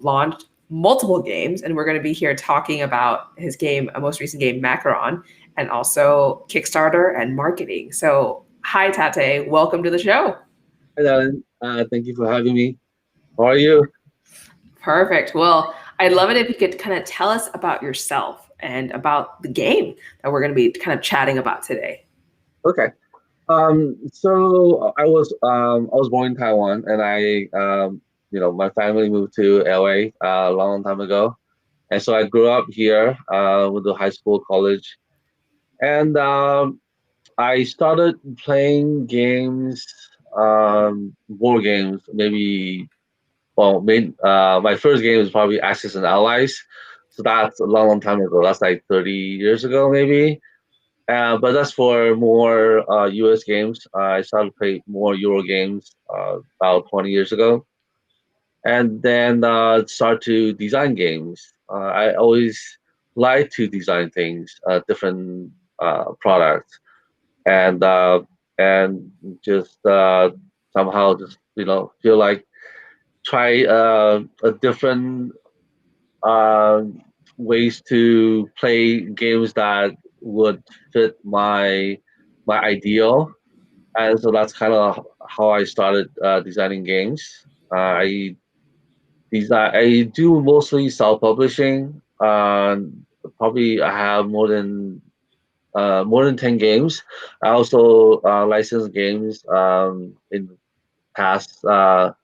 launched multiple games, and we're going to be here talking about his game, a most recent game, Macaron, and also Kickstarter and marketing. So, hi Tate, welcome to the show. Hi, Alan. Thank you for having me. How are you? Perfect. Well, I'd love it if you could kind of tell us about yourself and about the game that we're going to be kind of chatting about today. Okay. So I was born in Taiwan, and my family moved to LA a long time ago, and so I grew up here, with the high school, college, and I started playing games, board games, maybe. Well, my first game was probably Axis and Allies, so that's a long, long time ago. That's like 30 years ago, maybe. But that's for more US games. I started to play more Euro games about 20 years ago. And then start to design games. I always like to design things, different products, and uh, and just somehow just feel like try a different uh, ways to play games that would fit my ideal, and so that's kind of how I started designing games. I do mostly self-publishing. Probably I have more than 10 games. I also license games in past 10,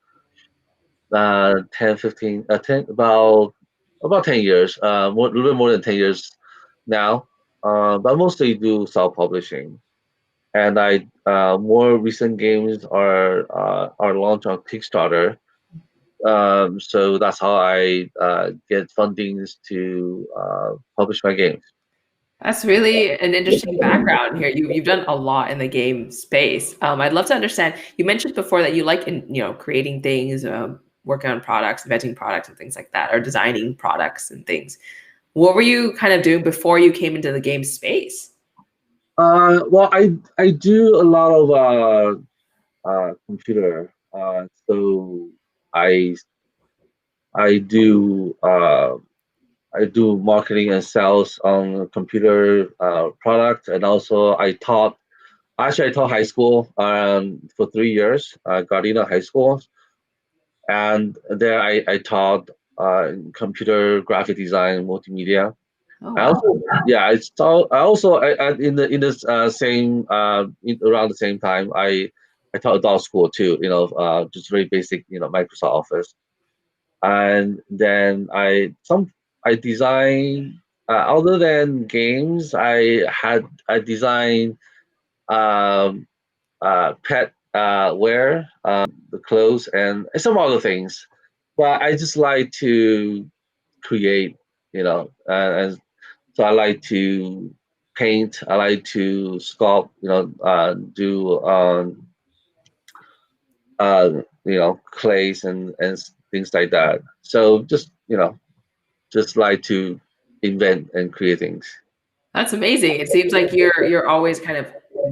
15, 10, about 10 years, a little bit more than 10 years now. But mostly do self-publishing. And I more recent games are launched on Kickstarter. So that's how I get fundings to publish my games. That's really an interesting background here. You've done a lot in the game space. I'd love to understand. You mentioned before that you like creating things, working on products, inventing products, and things like that, or designing products and things. What were you kind of doing before you came into the game space? Well, I do a lot of computer. So I I do uh, I do marketing and sales on computer product, and also I taught high school for 3 years, Gardena High School, and there I taught computer graphic design, multimedia. Oh I wow. also yeah I also in this same around the same time I taught adult school too. Just very basic, Microsoft Office. And then I design, other than games, I design um pet wear, the clothes and some other things, but I just like to create, and so I like to paint, I like to sculpt, do clays and things like that. So just like to invent and create things. That's amazing. It seems like you're always kind of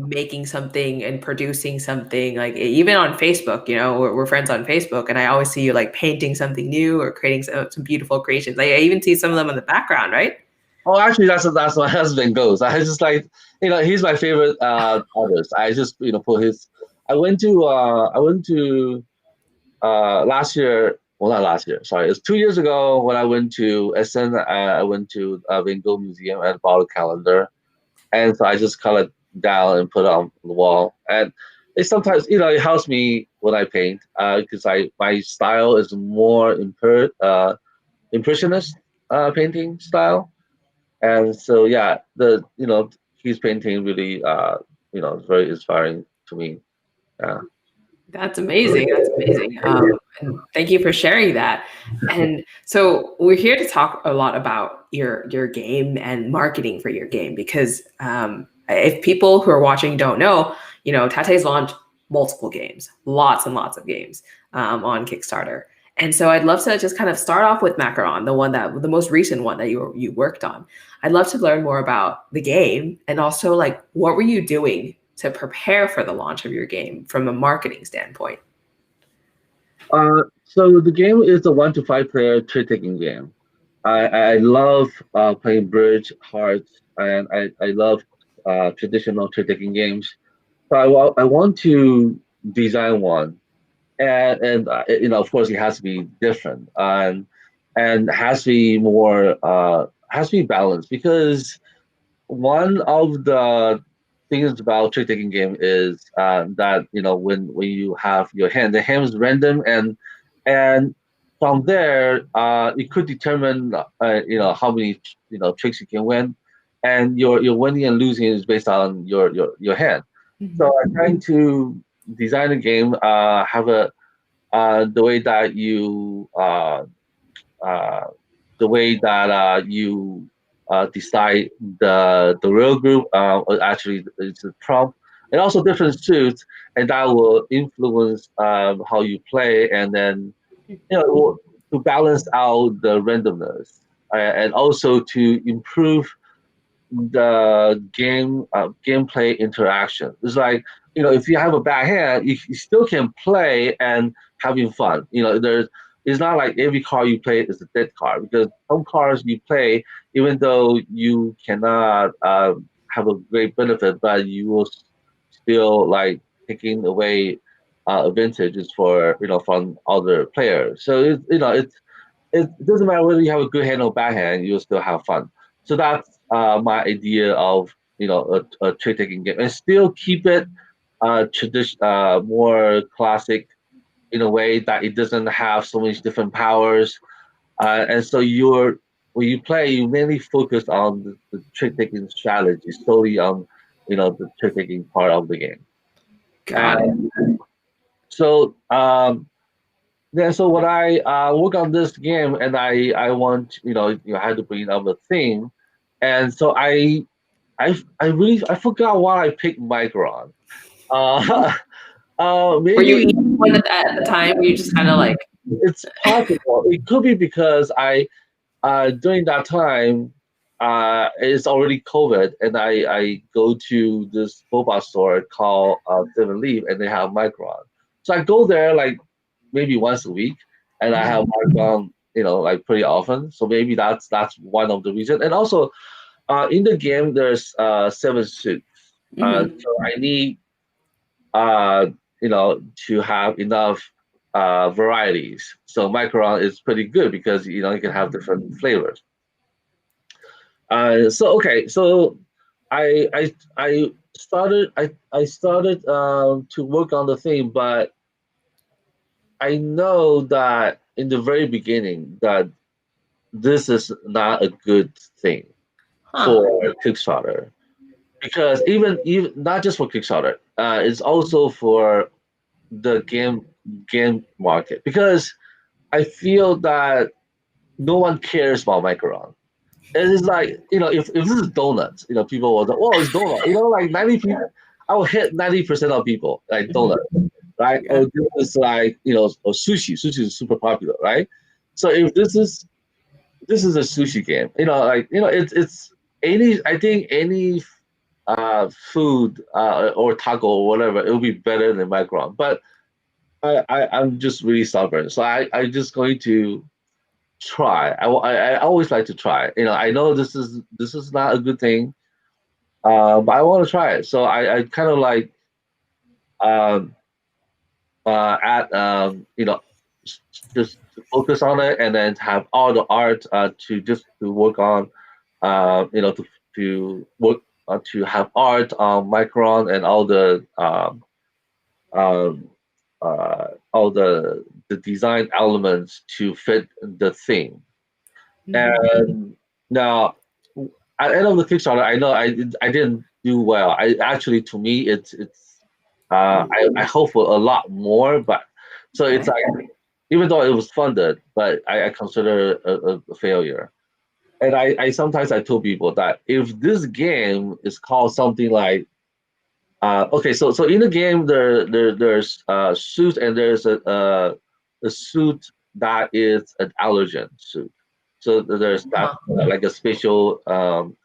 making something and producing something. Like even on Facebook, we're friends on Facebook, and I always see you like painting something new or creating some beautiful creations. Like I even see some of them in the background, right? Oh, actually, that's my husband goes. I just like, he's my favorite artist. I just put his. I went to last year. Well, not last year. Sorry, it's 2 years ago when I went to Essen. I went to Van Gogh Museum and bought a calendar, and so I just cut it down and put it on the wall. And it sometimes, it helps me when I paint, because my style is more impressionist painting style. And so yeah, his painting really is very inspiring to me. Yeah. That's amazing. That's amazing. And thank you for sharing that. And so we're here to talk a lot about your game and marketing for your game because if people who are watching don't know, Tate's launched multiple games, lots and lots of games on Kickstarter. And so I'd love to just kind of start off with Macaron, the most recent one that you worked on. I'd love to learn more about the game and also like what were you doing to prepare for the launch of your game from a marketing standpoint? So the game is a 1 to 5 player trick taking game. I love playing bridge, hearts, and I love traditional trick taking games. So I want to design one, and of course it has to be different, and has to be more has to be balanced, because one of the things about trick taking game is that when you have your hand, the hand is random, and from there it could determine how many tricks you can win, and your winning and losing is based on your hand. So I'm trying to design a game, have a the way that uh, you decide the real group, or actually it's a trump, and also different suits, and that will influence how you play, and then to balance out the randomness, and also to improve the gameplay interaction. It's like, if you have a bad hand, you still can play and having fun. It's not like every card you play is a dead card, because some cards you play, even though you cannot have a great benefit, but you will still like taking away advantages for from other players. So it doesn't matter whether you have a good hand or bad hand, you'll still have fun. So that's my idea of a trick taking game, and still keep it more classic, in a way that it doesn't have so many different powers. And so when you play, you mainly focus on the trick taking strategy, solely on the trick taking part of the game. Got it. And so yeah, so when I work on this game, and I want I had to bring up a theme, and so I forgot why I picked Micron. Uh, Were you maybe eating one at the time? Were you just kind of like, it's possible. It could be because I during that time it's already COVID, and I go to this boba store called Seven Leaf, and they have Micron. So I go there like maybe once a week, and I have Micron, like pretty often. So maybe that's one of the reasons. And also, in the game there's 7 suits, so I need uh, to have enough varieties. So Macaron is pretty good because you can have different flavors. So okay, so I started to work on the thing, but I know that in the very beginning that this is not a good thing huh? for Kickstarter, because even not just for Kickstarter, it's also for the game market, because I feel that no one cares about macaron. It is like, if this is donuts, people will say, "Oh, it's donut." Like 90 people, I will hit 90% of people like donut, right? Yeah. Or this is like, or sushi. Sushi is super popular, right? So if this is a sushi game, it's any I think any food or taco or whatever, it will be better than macaron. But I'm just really stubborn, so I just going to try. I always like to try. I know this is not a good thing, but I want to try it. So I kind of like um, at just to focus on it, and then have all the art to work on, to work to have art on Micron, and um, all the design elements to fit the theme. And now, at the end of the Kickstarter, I know I didn't do well. I actually, to me, it's I hope for a lot more, but so it's Okay. like, even though it was funded, but I consider it a failure. And I sometimes I tell people that if this game is called something like okay, so in the game there's suit, and there's a suit that is an allergen suit. So there's that like a special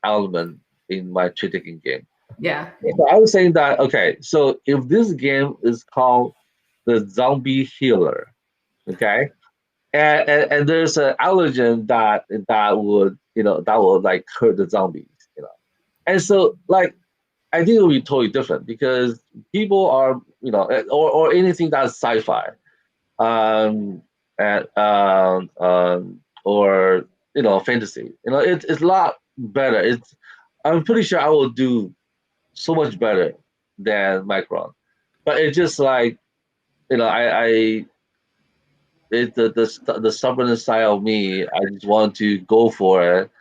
element in my tricking game. Yeah. So I was saying that, okay, so if this game is called the Zombie Healer, okay, and there's an allergen that would like hurt the zombies, you know. And so like I think it would be totally different because people are, or anything that's sci-fi, um, and or fantasy. It's a lot better. I'm pretty sure I will do so much better than Micron, but it's just like I it the stubborn side of me. I just want to go for it,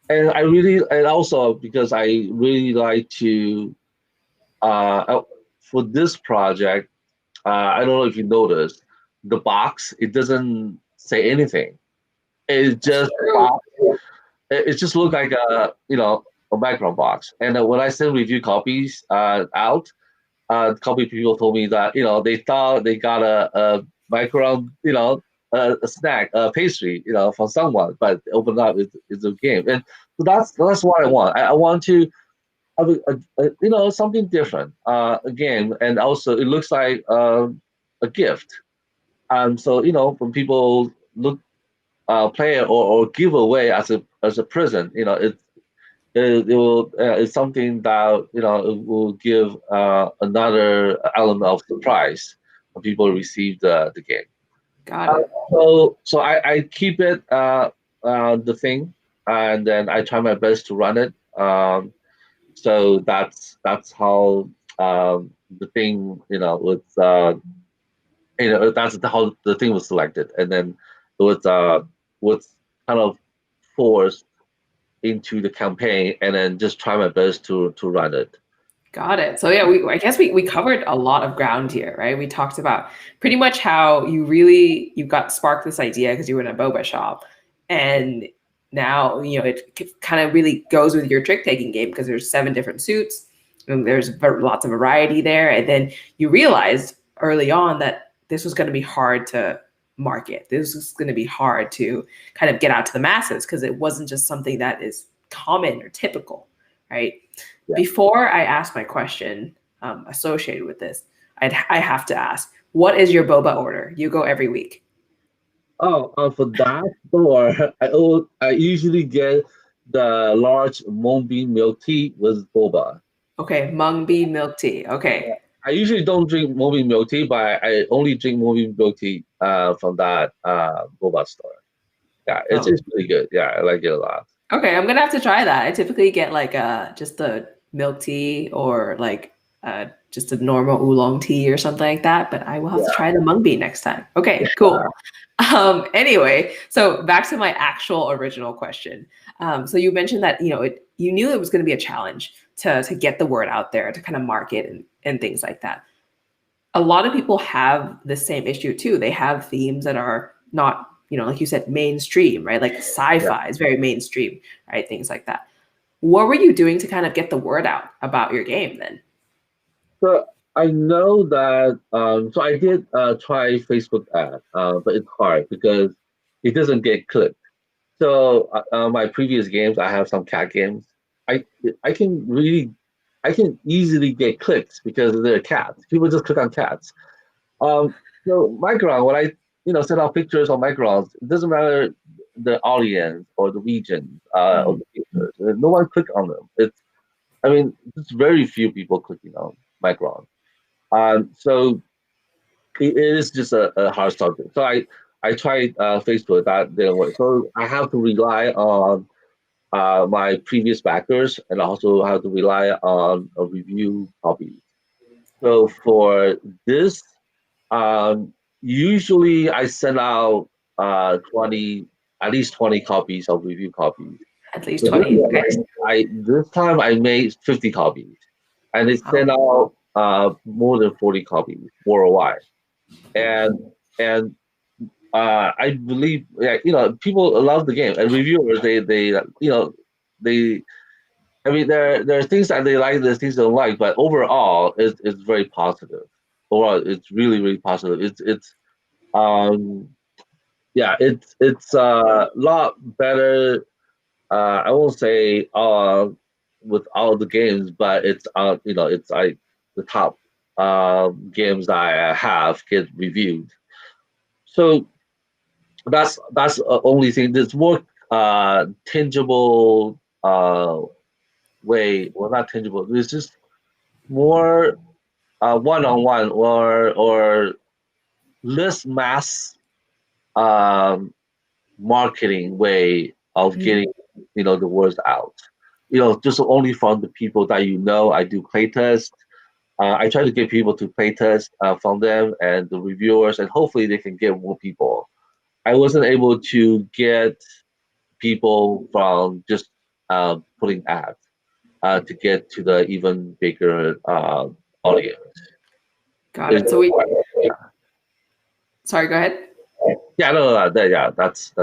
and also because I really like to for this project. I don't know if you noticed the box. It doesn't say anything. It That's just true. box. It just looked like a background box. And when I sent review copies out, a couple of people told me that they thought they got a background, a snack, a pastry, from someone, but opened up it's a game. And so that's what I want. I want to have something different, a game, and also it looks like a gift. So when people play it or give away as a present, it will it's something that it will give another element of surprise when people receive the game. Got Uh, it. so I keep it the thing, and then I try my best to run it. So that's how the thing with that's how the thing was selected, and then it was kind of forced into the campaign, and then just try my best to run it. Got it. So yeah, I guess we covered a lot of ground here, right? We talked about pretty much how you got sparked this idea because you were in a boba shop, and now it kind of really goes with your trick taking game because there's 7 different suits and there's lots of variety there, and then you realized early on that this was going to be hard to market. This was going to be hard to kind of get out to the masses because it wasn't just something that is common or typical, right? Yeah. Before I ask my question associated with this, I have to ask, what is your boba order? You go every week. Oh, for that store, I usually get the large mung bean milk tea with boba. Okay, mung bean milk tea. Okay. I usually don't drink mung bean milk tea, but I only drink mung bean milk tea from that boba store. Yeah, it's Oh, it's really good. Yeah, I like it a lot. okay. I'm gonna have to try that. I typically get like just a milk tea or like just a normal oolong tea or something like that. But I will have to Yeah. try the mung bean next time. Okay, cool. Anyway, so back to my actual original question. So you mentioned that you knew it was going to be a challenge to get the word out there to kind of market and things like that. A lot of people have the same issue too. They have themes that are not, like you said, mainstream, right? Like Yeah. sci-fi is very mainstream, right? Things like that. What were you doing to kind of get the word out about your game then? So I know that. So I did try Facebook ad, but it's hard because it doesn't get clicked. So my previous games, I have some cat games. I I can really I can easily get clicks because they're cats. People just click on cats. Um, so Macaron, when I send out pictures on Macarons, it doesn't matter the audience or the region of Mhm. the pictures. No one click on them. I mean, just very few people clicking on Macaron. So it is just a hard subject. So I tried Facebook, that didn't work. So I have to rely on my previous backers, and also have to rely on a review copies. So for this, usually I send out 20, at least 20 copies of review copies. At least So 20. Okay. this time I made 50 copies, and they Wow. sent out more than 40 copies worldwide. And and I believe, yeah, people love the game, and reviewers, they they I mean, there are things that they like, there's things they don't like, but overall, it's very positive. Overall, it's really really positive. It's um yeah, it's a lot better. I won't say with all the games, but it's like the top games that I have get reviewed. So That's only thing. There's more tangible way. Well, not tangible. There's just more one-on-one or less mass um, marketing way of Mm. getting the words out. Just only from the people that I do playtest. I try to get people to playtest from them and the reviewers, and hopefully they can get more people. I wasn't able to get people from just putting ads to get to the even bigger audience. Got Is it. Sorry, go ahead. Yeah, no, yeah, that's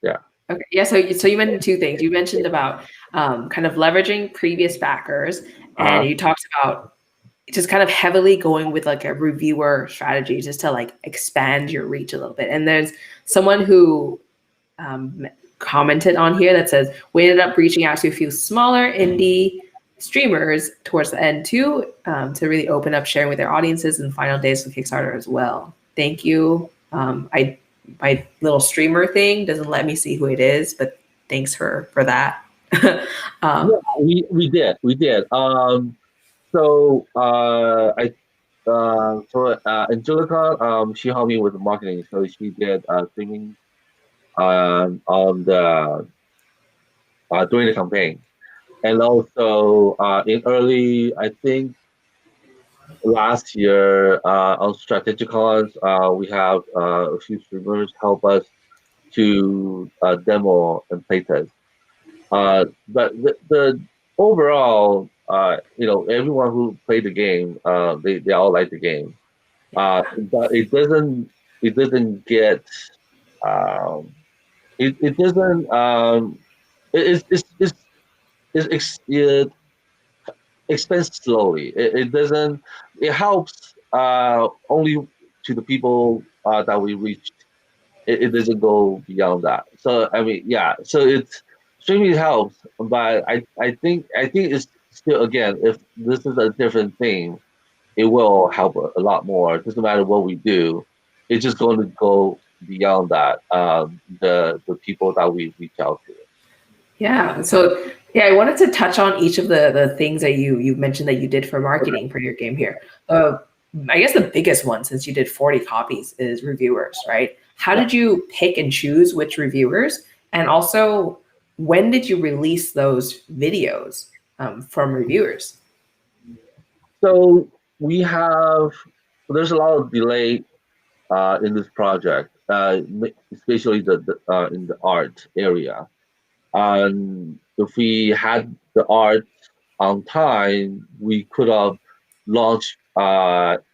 yeah. Okay. Yeah. So you mentioned two things. You mentioned about kind of leveraging previous backers, Uh-huh. and you talked about just kind of heavily going with like a reviewer strategy just to like expand your reach a little bit. And there's someone who um, commented on here that says we ended up reaching out to a few smaller indie streamers towards the end too, to really open up sharing with their audiences in the final days of Kickstarter as well. Thank you. I My little streamer thing doesn't let me see who it is, but thanks for that. Yeah, um, we did. So Angelica, she helped me with the marketing. So she did streaming on the during the campaign, and also in early, I think last year on Strategicons, we have a few streamers help us to demo and playtest. But the overall, everyone who played the game, they all like the game. But it doesn't get um, it doesn't it expands slowly. It doesn't. It helps only to the people that we reached. It doesn't go beyond that. So I mean, yeah. So it's streaming helps, but I think it's still, again, if this is a different thing, it will help a lot more. It doesn't matter what we do. It's just going to go beyond that. The people that we reach out to. Yeah. So yeah, I wanted to touch on each of the things that you mentioned that you did for Okay. marketing for your game here. I guess the biggest one, since you did 40 copies, is reviewers, right? How Yeah. did you pick and choose which reviewers? And also, when did you release those videos from reviewers? So we have. There's a lot of delay in this project, especially in the art area. If we had the art on time, we could have launched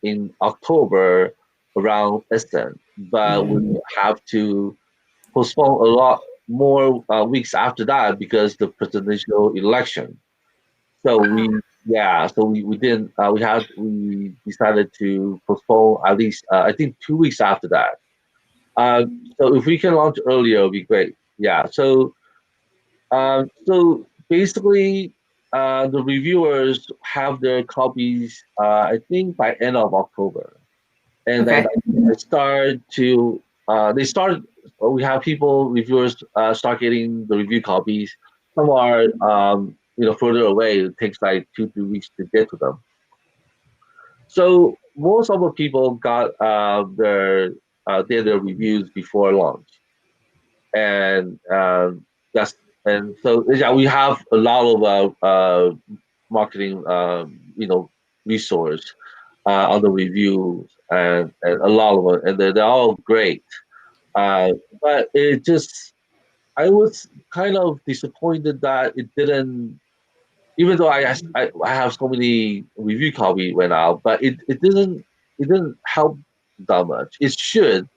in October around Essen, but we Mhm. have to postpone a lot more weeks after that because the presidential election. So we didn't we decided to postpone at least I think 2 weeks after that. Uh, so if we can launch earlier, it'd be great. Yeah. So basically, the reviewers have their copies, I think, by end of October, and then Okay. they start to they start. We have people reviewers start getting the review copies. Some are further away. It takes like 2 3 weeks to get to them. So most of the people got their reviews before launch, and that's and so yeah, we have a lot of marketing resource on the reviews, and a lot of them, and they're all great. Uh, but it just I was kind of disappointed that it didn't. Even though I have so many review copy went out, but it didn't help that much. It should.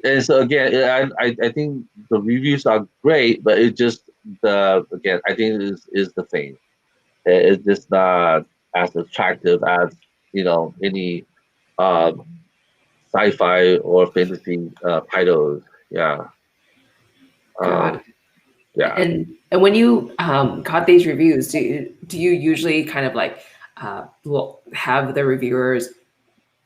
And so again, I think the reviews are great, but it just the again I think is the thing. It's just not as attractive as any um, sci-fi or fantasy titles. Yeah, Got um, it. yeah. And when you got these reviews, do you usually kind of like will have the reviewers,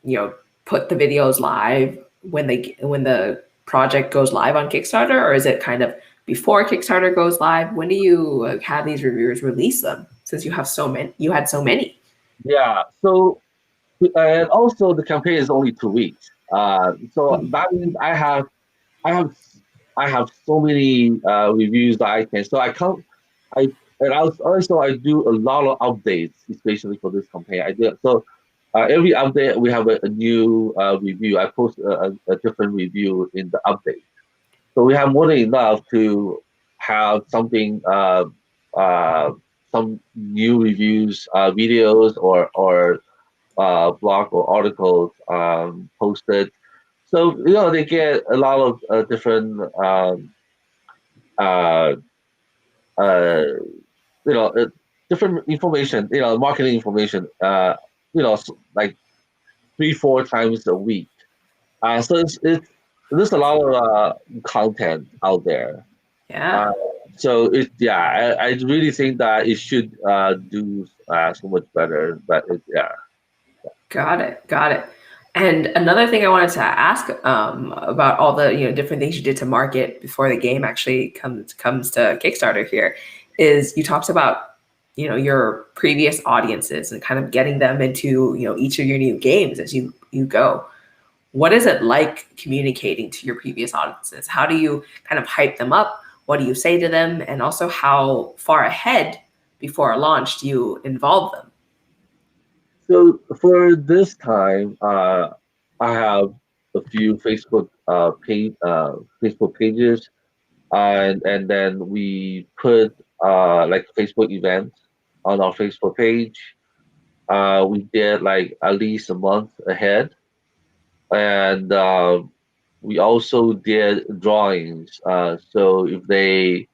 you know, put the videos live when the project goes live on Kickstarter, or is it kind of before Kickstarter goes live? When do you have these reviewers release them? Since you have so many, you had so many. Yeah. So and also the campaign is only 2 weeks. So that means I have I have so many reviews that I can. So I can't. I and also I do a lot of updates, especially for this campaign. I do so. Every update we have a new review. I post a different review in the update. So we have more than enough to have something, some new reviews, videos, or blog or articles posted. So they get a lot of different uh, uh, you know uh, different information, marketing information. Like 3-4 times a week. So it's there's a lot of content out there. Yeah. Uh, so I really think that it should do so much better. But yeah. Got it. Got it. And another thing I wanted to ask about all the different things you did to market before the game actually comes to Kickstarter here is you talked about your previous audiences and kind of getting them into each of your new games as you go. What is it like communicating to your previous audiences? How do you kind of hype them up? What do you say to them? And also, how far ahead before a launch do you involve them? So for this time, I have a few Facebook pages, and then we put like Facebook events on our Facebook page. We did like at least a month ahead, and we also did drawings. So if they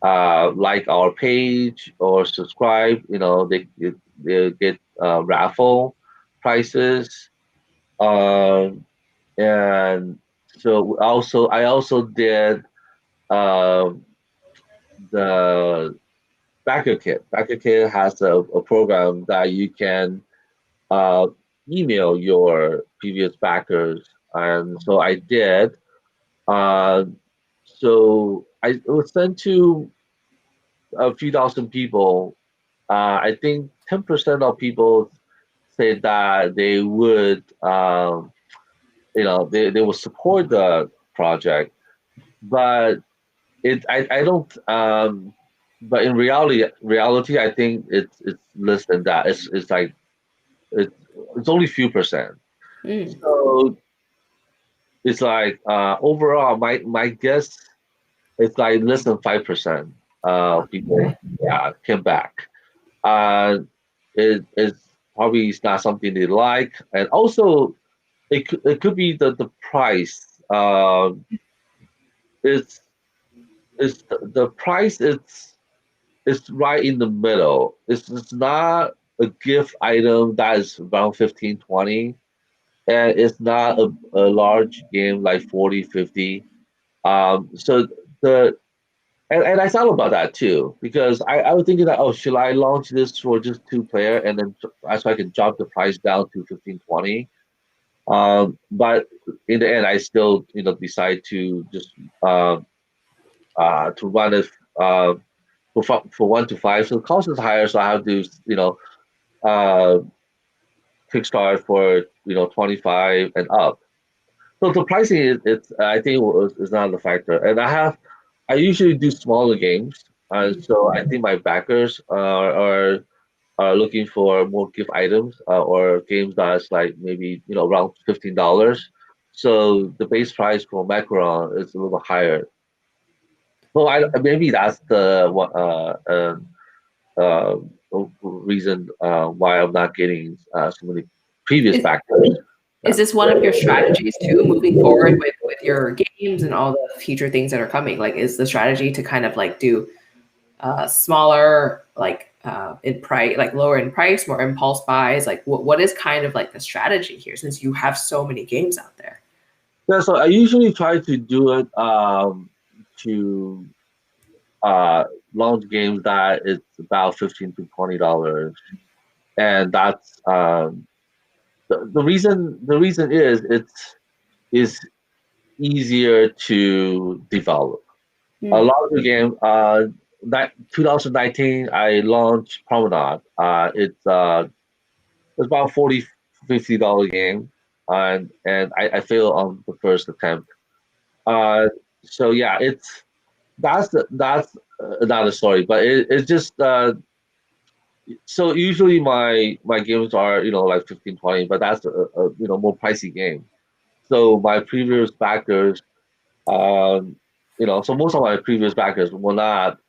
like our page or subscribe, they get raffle prices. Um, and so I also did um, the backer kit. Backer kit has a program that you can uh, email your previous backers, and so I did. Uh, so I was sent to a few thousand people. I think 10% of people said that they would, they will support the project, but I don't. But in reality, I think it's less than that. It's like it's it's only few percent. Mm, So it's like overall, my guess it's like less than 5% people, okay. yeah, came back. Uh, it's probably it's not something they like, and also it could be the price. It's it's the price. It's right in the middle. It's not a gift item that is around 15-20, and it's not a large game like 40-50. So the and I thought about that too because I was thinking that, oh, should I launch this for just 2 player and then so I can drop the price down to 15-20. But in the end, I still decide to just um to run it uh, for 1 to 5. So the cost is higher, so I have to uh, kickstart for 25 and up. So the pricing it's I think is not the factor, and I usually do smaller games, so I think my backers are looking for more gift items or games that's like maybe around $15. So the base price for Macaron is a little higher. So maybe that's the uh, reason why I'm not getting so many previous Is, backers. is Yeah. this one of your strategies too, moving forward with your games and all the future things that are coming? Like, is the strategy to kind of like do smaller, like in price, like lower in price, more impulse buys? Like, what is kind of like the strategy here since you have so many games out there? Yeah, so I usually try to do it to uh, launch games that it's about $15 to $20, and that's the reason. The reason is it's is easier to develop. A Mm. lot of the game, that 2019, I launched Promenade. It's about $40-$50 game, and I failed on the first attempt. Uh, so yeah, that's another story, but it's just so usually my games are like 15-20, but that's a more pricey game. So my previous backers, um, so most of my previous backers will not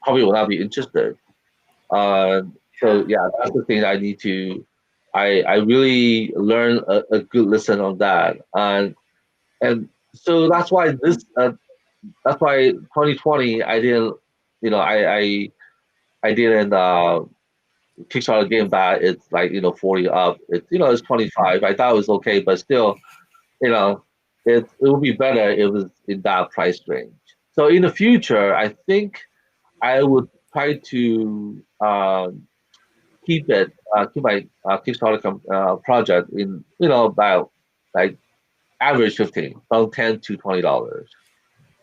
be interested. Uh, Yeah. so yeah, that's the thing I need to. I really learn a good lesson on that, and so that's why 2020 I didn't, I didn't Kickstarter a game that it's like 40 up. It's 25. I thought it was okay, but still, you know, it would be better if it was in that price range. So in the future, I think I would try to keep my Kickstarter project in about like average 15 from $10 to $20.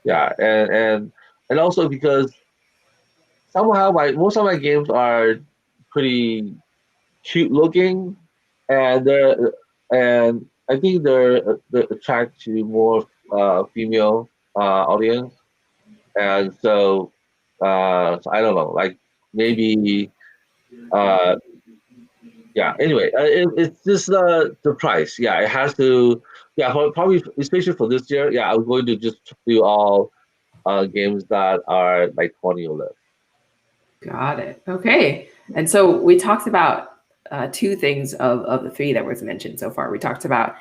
Yeah, and also because somehow my most of my games are pretty cute looking, and I think they attract to more female audience, and so I don't know, like maybe uh yeah. Anyway, it's just the price. Yeah, it has to. Yeah, probably especially for this year. Yeah, I'm going to just do all games that are like 20 or less. Got it. Okay. And so we talked about two things of the three that was mentioned so far. We talked about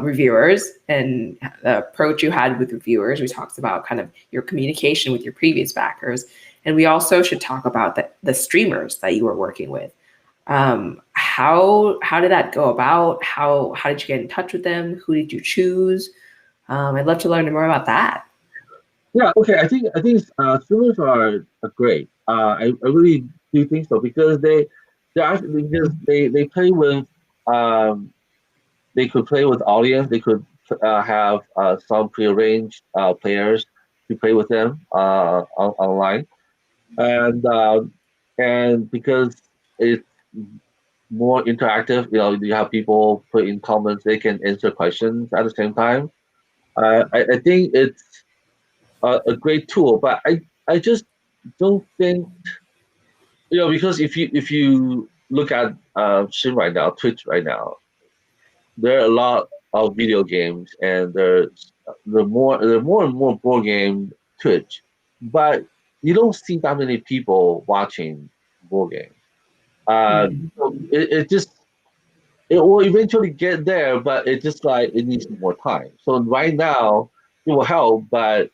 reviewers and the approach you had with reviewers. We talked about kind of your communication with your previous backers. And we also should talk about the streamers that you were working with. How did that go about? How did you get in touch with them? Who did you choose? I'd love to learn more about that. Yeah, okay. I think streamers are great. I really do think so because they actually because they play with um they could play with audience. They could have some prearranged players to play with them online, and because it's more interactive, you have people put in comments. They can answer questions at the same time. I think it's a great tool, but I just don't think because if you look at stream right now, Twitch right now, there are a lot of video games, and there are more and more board game Twitch, but you don't see that many people watching board games. Mhm. So it will eventually get there, but it just like it needs more time. So right now it will help, but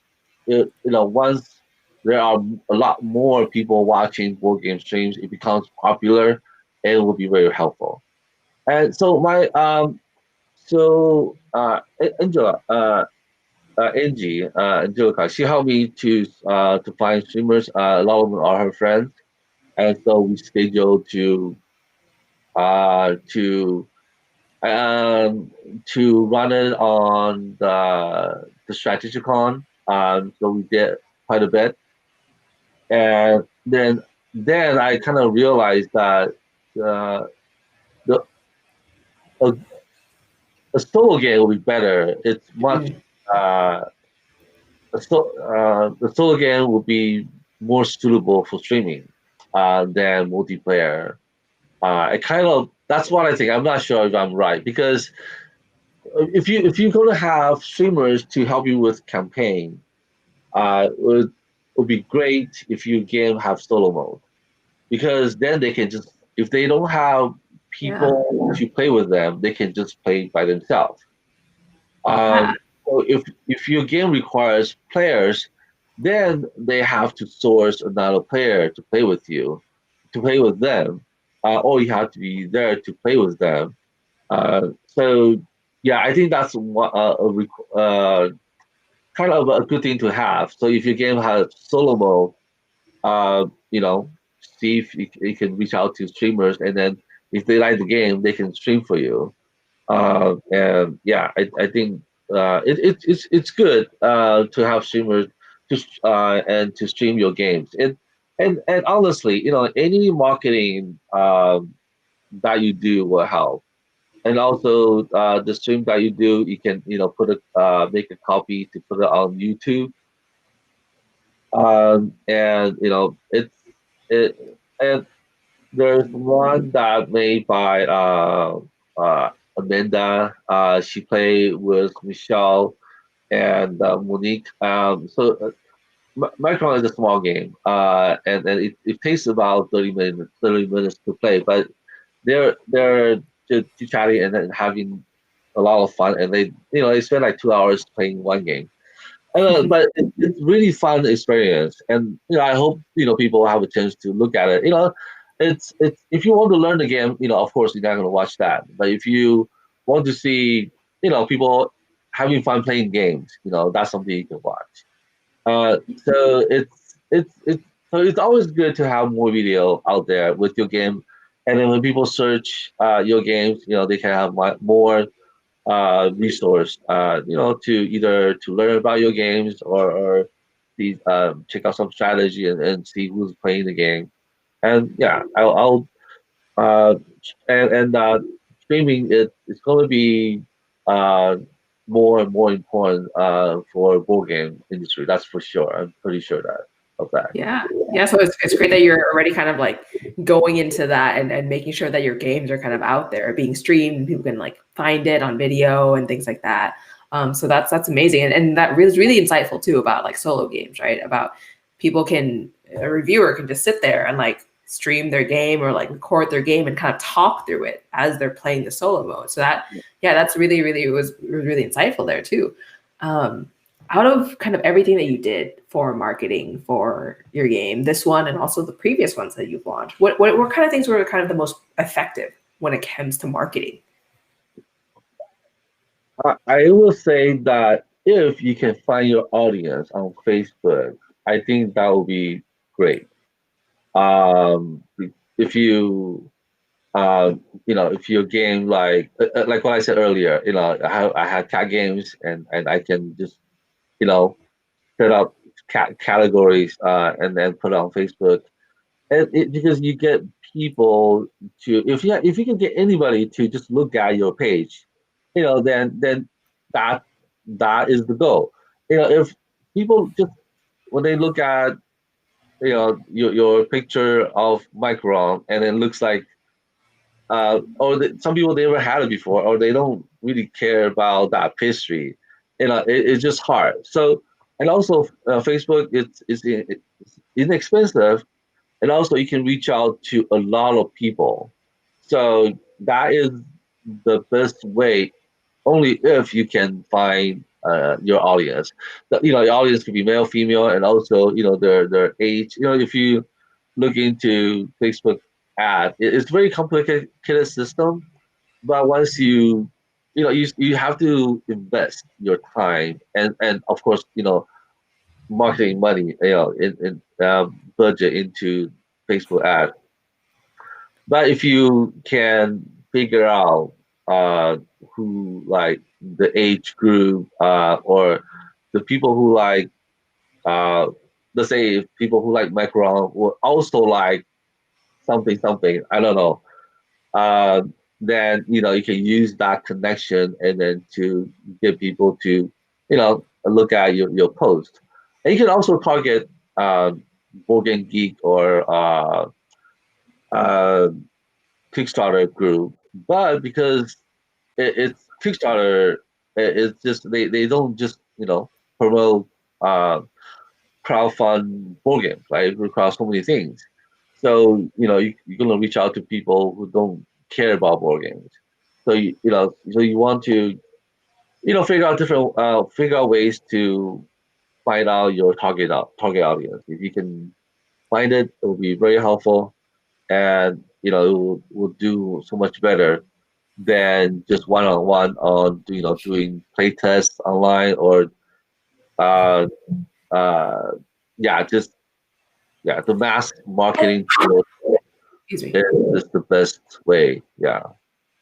once there are a lot more people watching board game streams, it becomes popular and it will be very helpful. And so Angela, Angelica, she helped me to find streamers. A lot of them are her friends, and so we scheduled to um, to run it on the Strategicon. So we did quite a bit, and then I kind of realized that uh, the a, a solo game will be better. It's much Mhm. uh, the solo game will be more suitable for streaming than multiplayer. I kind of That's what I think. I'm not sure if I'm right because if you're going to have streamers to help you with campaign, it would be great if your game have solo mode because then they can just if they don't have Yeah. people to play with them, they can just play by themselves. Yeah. So if your game requires players, then they have to source another player to play with you, to play with them, or you have to be there to play with them. So yeah, I think that's kind of a good thing to have. So if your game has solo mode, you know, see if you can reach out to streamers, and then if they like the game, they can stream for you. And yeah, I think. it's good to have streamers and to stream your games. And honestly, any marketing that you do will help. And also the stream that you do, you can put a make a copy to put it on YouTube. And it and there's one that made by Amanda. She played with Michelle and Monique. Macaron is a small game, and it takes about 30 minutes to play, but they're just chatting and then having a lot of fun, and they spend like 2 hours playing one game. But it's really fun experience, and I hope people have a chance to look at it. It's if you want to learn the game, of course you're not going to watch that. But if you want to see people having fun playing games, that's something you can watch. So it's always good to have more video out there with your game, and then when people search your games, they can have more resource, to either to learn about your games or see, check out some strategy and see who's playing the game. And yeah, I'll uh, and streaming it's going to be uh, more and more important for board game industry. That's for sure. I'm pretty sure of that. Yeah. Yeah. So it's great that you're already kind of like going into that and making sure that your games are kind of out there being streamed and people can like find it on video and things like that. So that's amazing. And that is really insightful too about like solo games, right? About people can, a reviewer can just sit there and like stream their game or like record their game and kind of talk through it as they're playing the solo mode. So that, yeah, that's really, really, it was really insightful there too. Um, Out of kind of everything that you did for marketing for your game, this one and also the previous ones that you've launched, what kind of things were kind of the most effective when it comes to marketing? I will say that if you can find your audience on Facebook, I think that would be great. Um, if you if your game like what I said earlier, I had cat games and I can just you know set up categories and then put it on Facebook. And because you get people to if you can get anybody to just look at your page, then that that is the goal. If people just when they look at your picture of Macaron and it looks like some people never had it before, or they don't really care about that pastry. It's just hard. So, and also Facebook, it's inexpensive, and also you can reach out to a lot of people. So that is the best way. Only if you can find your audience. Your audience could be male, female, and also their age. If you look into Facebook ad, it's very complicated system. But once you have to invest your time and of course marketing money in budget into Facebook ad. But if you can figure out uh, who like the age group or the people who like uh, let's say people who like Macaron will also like something something, I don't know, uh, then you can use that connection and then to get people to look at your post. And you can also target Board Game Geek or uh, Kickstarter group, but because it's Kickstarter, it's just they don't just promote uh, crowdfund board games, right? It requires so many things. So you're gonna reach out to people who don't care about board games. So so you want to figure out ways to find out your target audience. If you can find it, it will be very helpful, and it will do so much better than just one-on-one on doing play tests online or uh uh yeah just the mass marketing tool Excuse me. is the best way. Yeah.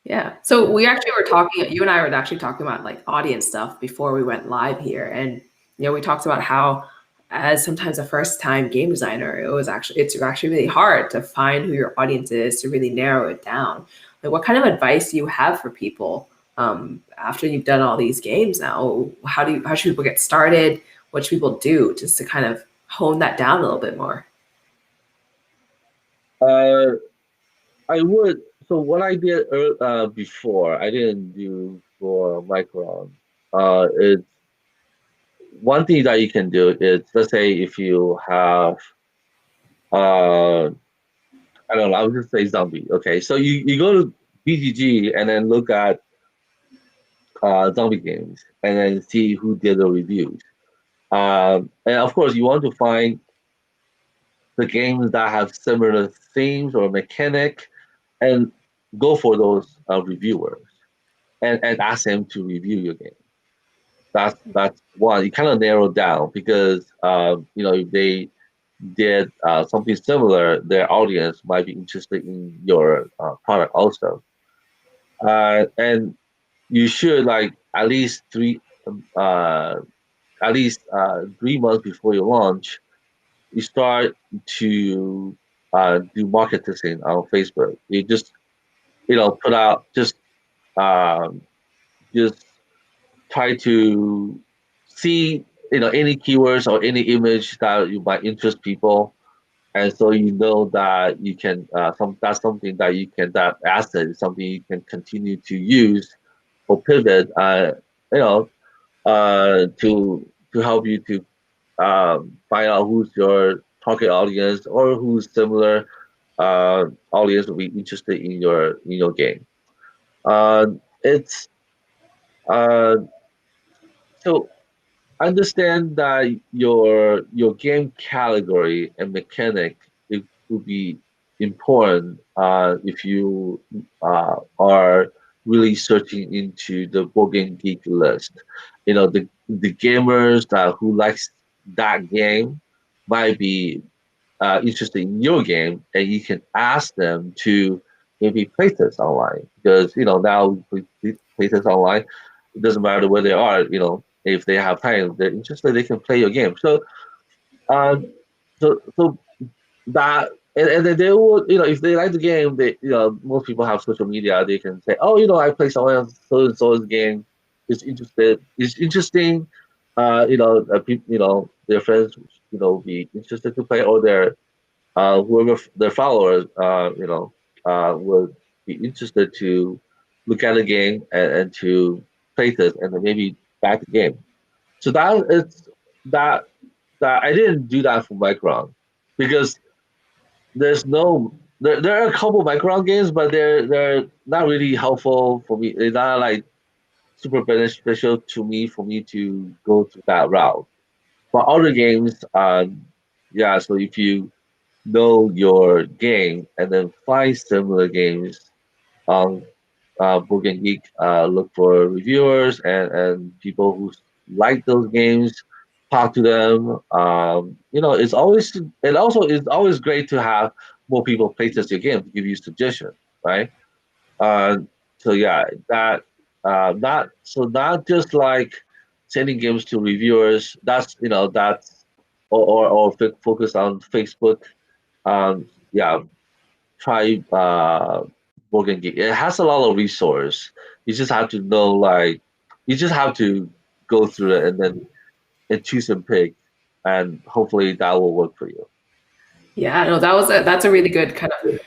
Yeah. So we actually were talking, you and I were actually talking about like audience stuff before we went live here. And, we talked about how as sometimes a first time game designer, it's actually really hard to find who your audience is, to really narrow it down. Like what kind of advice do you have for people after you've done all these games now? How should people get started? What should people do just to kind of hone that down a little bit more? Uh, I would. So what I did before, I didn't do for Macaron. It's one thing that you can do is, let's say if you have uh I don't know, I would just say zombie. Okay, so you go to BGG and then look at zombie games and then see who did the reviews. And of course, you want to find the games that have similar themes or mechanic, and go for those reviewers and ask them to review your game. That's one. You kind of narrow down because if they did something similar, their audience might be interested in your product also. And you should like uh, at least 3 months before you launch, you start to do market testing on Facebook. You just put out um, just try to see any keywords or any image that you might interest people, and so that you can that's something that you can that asset is something you can continue to use or pivot you know to help you to find out who's your target audience or who's similar audience will be interested in your game. It's uh, so understand that your game category and mechanic it will be important if you are really searching into the board game geek list. The gamers that who likes that game might be interested in your game, and you can ask them to maybe play test online because now we play test online. It doesn't matter where they are. If they have time, they're interested, they can play your game. Um, so that and then they would if they like the game, they most people have social media. They can say, oh, I play someone else so and so's game. It's interesting. Their friends be interested to play, or whoever their followers would be interested to look at the game and to play test and then maybe back the game. So that that I didn't do that for Micron because there's no there are a couple Micron games, but they're not really helpful for me. They're not like super beneficial to me for me to go through that route. But other games, yeah. So if you know your game and then find similar games on Book and Geek. Look for reviewers and people who like those games. Talk to them. It's always great to have more people play test your game to give you suggestions, right? Uh, so yeah, that not just like sending games to reviewers. That's or focus on Facebook. Yeah, try Morgan Geek. It has a lot of resource. You just have to know you just have to go through it and then choose and pick, and hopefully that will work for you. Yeah, no, that's a really good kind of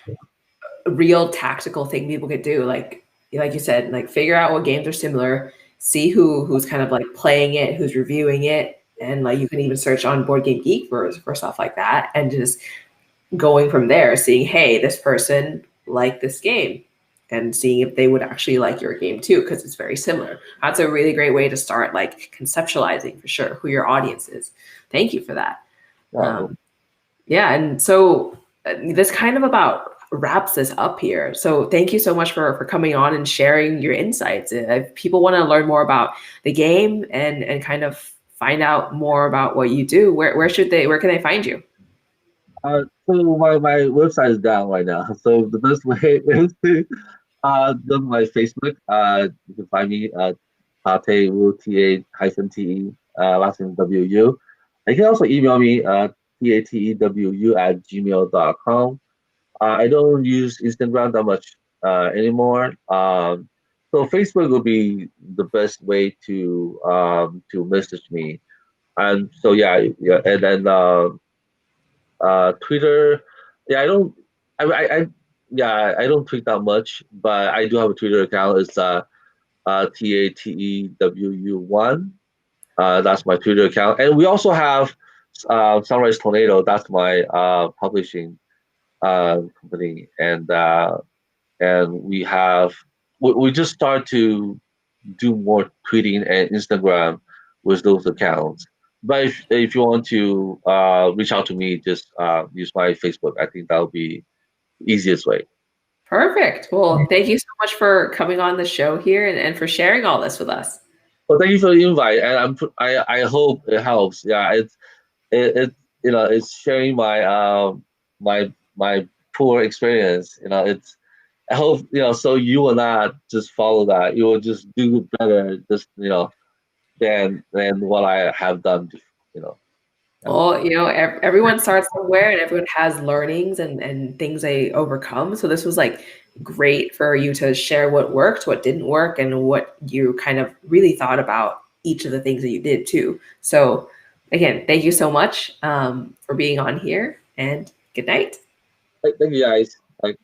real tactical thing people could do. Like you said, like figure out what games are similar, see who's kind of like playing it, who's reviewing it, and like you can even search on Board Game Geek for stuff like that, and just going from there, seeing, hey, this person liked this game, and seeing if they would actually like your game too, because it's very similar. That's a really great way to start like conceptualizing for sure who your audience is. Thank you for that. Yeah, Yeah, and so this kind of about wraps this up here. So thank you so much for coming on and sharing your insights. If people want to learn more about the game and kind of find out more about what you do, where can they find you? so my website is down right now. So the best way is to My Facebook. You can find me Tate Wu T A hyphen T E last name W U. You can also email me TATEWU at gmail.com. I don't use Instagram that much anymore. So Facebook will be the best way to message me. And so yeah, and then Twitter. Yeah, I don't. I yeah, I don't tweet that much, but I do have a Twitter account. It's TATEWU1. That's my Twitter account, and we also have Sunrise Tornado. That's my publishing company, and we just start to do more tweeting and Instagram with those accounts. But if you want to reach out to me, just use my Facebook. I think that'll be the easiest way. Perfect. Well, thank you so much for coming on the show here and for sharing all this with us. Well, thank you for the invite, and I hope it helps. Yeah, it it's sharing my poor experience. It's I hope so you will not just follow that. You will just do better. Just than what I have done. You know. Yeah. Well, everyone starts somewhere and everyone has learnings and things they overcome. So this was like great for you to share what worked, what didn't work, and what you kind of really thought about each of the things that you did too. So again, thank you so much for being on here and good night. Thank you guys. Like